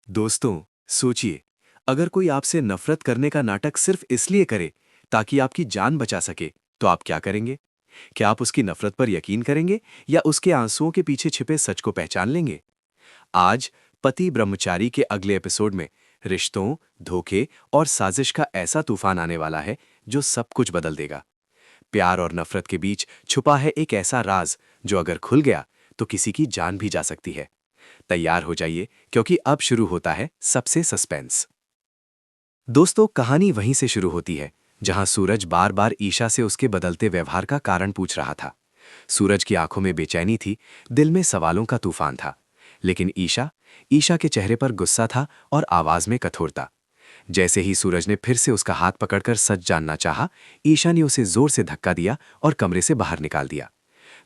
दोस्तों, सोचिए, अगर कोई आपसे नफरत करने का नाटक सिर्फ इसलिए करे ताकि आपकी जान बचा सके, तो आप क्या करेंगे? क्या आप उसकी नफरत पर यकीन करेंगे या उसके आंसुओं के पीछे छिपे सच को पहचान लेंगे? आज पति ब्रह्मचारी के अगले एपिसोड में रिश्तों, धोखे और साजिश का ऐसा तूफान आने वाला है जो सब कुछ बदल देगा। प्यार और नफरत के बीच छुपा है एक ऐसा राज जो अगर खुल गया तो किसी की जान भी जा सकती है। तैयार हो जाइए, क्योंकि अब शुरू होता है सबसे सस्पेंस। दोस्तों, कहानी वहीं से शुरू होती है जहां सूरज बार बार ईशा से उसके बदलते व्यवहार का कारण पूछ रहा था। सूरज की आंखों में बेचैनी थी, दिल में सवालों का तूफान था। लेकिन ईशा ईशा के चेहरे पर गुस्सा था और आवाज में कठोरता। जैसे ही सूरज ने फिर से उसका हाथ पकड़कर सच जानना चाहा, ईशा ने उसे जोर से धक्का दिया और कमरे से बाहर निकाल दिया।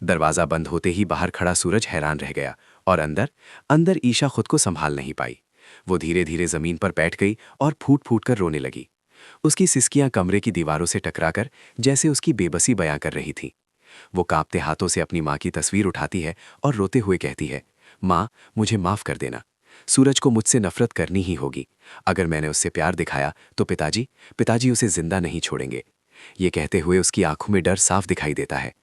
दरवाजा बंद होते ही बाहर खड़ा सूरज हैरान रह गया और अंदर अंदर ईशा खुद को संभाल नहीं पाई। वो धीरे धीरे जमीन पर बैठ गई और फूट फूट कर रोने लगी। उसकी सिसकियां कमरे की दीवारों से टकराकर जैसे उसकी बेबसी बयां कर रही थी। वो कांपते हाथों से अपनी माँ की तस्वीर उठाती है और रोते हुए कहती है, माँ, मुझे माफ कर देना। सूरज को मुझसे नफरत करनी ही होगी। अगर मैंने उससे प्यार दिखाया तो पिताजी पिताजी उसे जिंदा नहीं छोड़ेंगे। ये कहते हुए उसकी आंखों में डर साफ दिखाई देता है।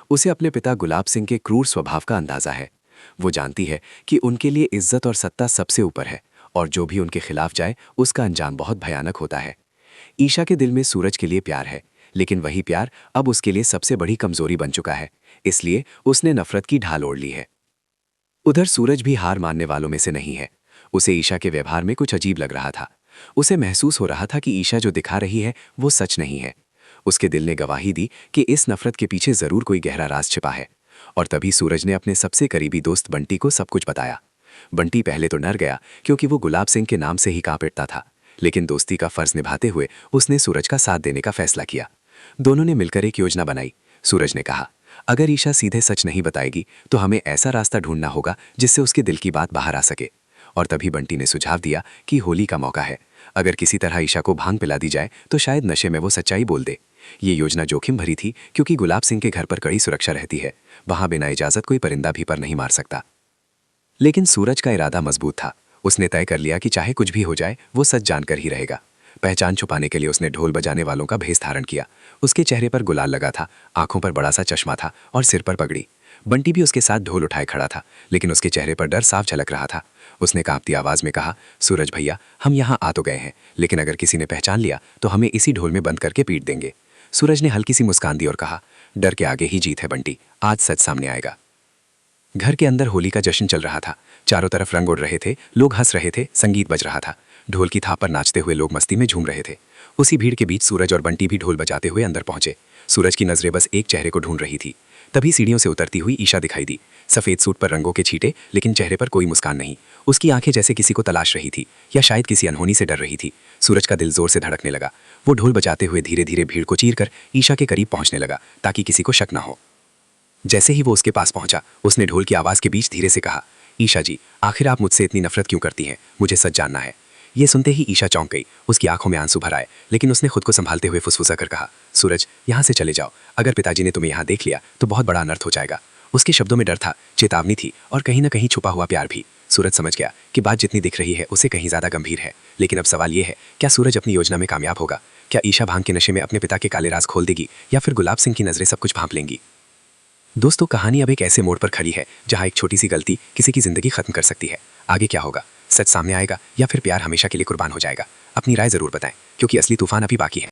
उसे अपने पिता गुलाब सिंह के क्रूर स्वभाव का अंदाजा है। वो जानती है कि उनके लिए इज्जत और सत्ता सबसे ऊपर है और जो भी उनके खिलाफ जाए उसका अंजाम बहुत भयानक होता है। ईशा के दिल में सूरज के लिए प्यार है, लेकिन वही प्यार अब उसके लिए सबसे बड़ी कमजोरी बन चुका है। इसलिए उसने नफरत की ढाल ओढ़ ली है। उधर सूरज भी हार मानने वालों में से नहीं है। उसे ईशा के व्यवहार में कुछ अजीब लग रहा था। उसे महसूस हो रहा था कि ईशा जो दिखा रही है वो सच नहीं है। उसके दिल ने गवाही दी कि इस नफरत के पीछे जरूर कोई गहरा राज छिपा है। और तभी सूरज ने अपने सबसे करीबी दोस्त बंटी को सब कुछ बताया। बंटी पहले तो डर गया, क्योंकि वो गुलाब सिंह के नाम से ही कांप उठता था। लेकिन दोस्ती का फर्ज निभाते हुए उसने सूरज का साथ देने का फैसला किया। दोनों ने मिलकर एक योजना बनाई। सूरज ने कहा, अगर ईशा सीधे सच नहीं बताएगी तो हमें ऐसा रास्ता ढूंढना होगा जिससे उसके दिल की बात बाहर आ सके। और तभी बंटी ने सुझाव दिया कि होली का मौका है। अगर किसी तरह ईशा को भांग पिला दी जाए तो शायद नशे में वो सच्चाई बोल दे। ये योजना जोखिम भरी थी, क्योंकि गुलाब सिंह के घर पर कड़ी सुरक्षा रहती है। वहां बिना इजाजत कोई परिंदा भी पर नहीं मार सकता। लेकिन सूरज का इरादा मजबूत था। उसने तय कर लिया कि चाहे कुछ भी हो जाए वो सच जानकर ही रहेगा। पहचान छुपाने के लिए उसने ढोल बजाने वालों का भेष धारण किया। उसके चेहरे पर गुलाल लगा था, आंखों पर बड़ा सा चश्मा था और सिर पर पगड़ी। बंटी भी उसके साथ ढोल उठाए खड़ा था, लेकिन उसके चेहरे पर डर साफ झलक रहा था। उसने कांपती आवाज में कहा, सूरज भैया, हम यहाँ आ तो गए हैं, लेकिन अगर किसी ने पहचान लिया तो हमें इसी ढोल में बंद करके पीट देंगे। सूरज ने हल्की सी मुस्कान दी और कहा, डर के आगे ही जीत है बंटी, आज सच सामने आएगा। घर के अंदर होली का जश्न चल रहा था। चारों तरफ रंग उड़ रहे थे, लोग हंस रहे थे, संगीत बज रहा था। ढोल की थाप पर नाचते हुए लोग मस्ती में झूम रहे थे। उसी भीड़ के बीच सूरज और बंटी भी ढोल बजाते हुए अंदर पहुंचे। सूरज की नजरें बस एक चेहरे को ढूंढ रही थी। तभी सीढ़ियों से उतरती हुई ईशा दिखाई दी। सफेद सूट पर रंगों के छींटे, लेकिन चेहरे पर कोई मुस्कान नहीं। उसकी आंखें जैसे किसी को तलाश रही थी, या शायद किसी अनहोनी से डर रही थी। सूरज का दिल जोर से धड़कने लगा। वो ढोल बजाते हुए धीरे धीरे भीड़ को चीरकर ईशा के करीब पहुंचने लगा, ताकि किसी को शक न हो। जैसे ही वो उसके पास पहुंचा, उसने ढोल की आवाज के बीच धीरे से कहा, ईशा जी, आखिर आप मुझसे इतनी नफरत क्यों करती हैं? मुझे सच जानना है। ये सुनते ही ईशा चौंक गई। उसकी आंखों में आंसू भर आए, लेकिन उसने खुद को संभालते हुए फुसफुसा कर कहा, सूरज, यहाँ से चले जाओ। अगर पिताजी ने तुम्हें यहाँ देख लिया तो बहुत बड़ा अनर्थ हो जाएगा। उसके शब्दों में डर था, चेतावनी थी और कहीं न कहीं छुपा हुआ प्यार भी। सूरज समझ गया कि बात जितनी दिख रही है उससे कहीं ज्यादा गंभीर है। लेकिन अब सवाल यह है, क्या सूरज अपनी योजना में कामयाब होगा? क्या ईशा भांग के नशे में अपने पिता के काले राज खोल देगी, या फिर गुलाब सिंह की नजरें सब कुछ भांप लेंगी? दोस्तों, कहानी अब एक ऐसे मोड़ पर खड़ी है जहां एक छोटी सी गलती किसी की जिंदगी खत्म कर सकती है। आगे क्या होगा? सच सामने आएगा या फिर प्यार हमेशा के लिए कुर्बान हो जाएगा? अपनी राय जरूर बताएं, क्योंकि असली तूफान अभी बाकी है।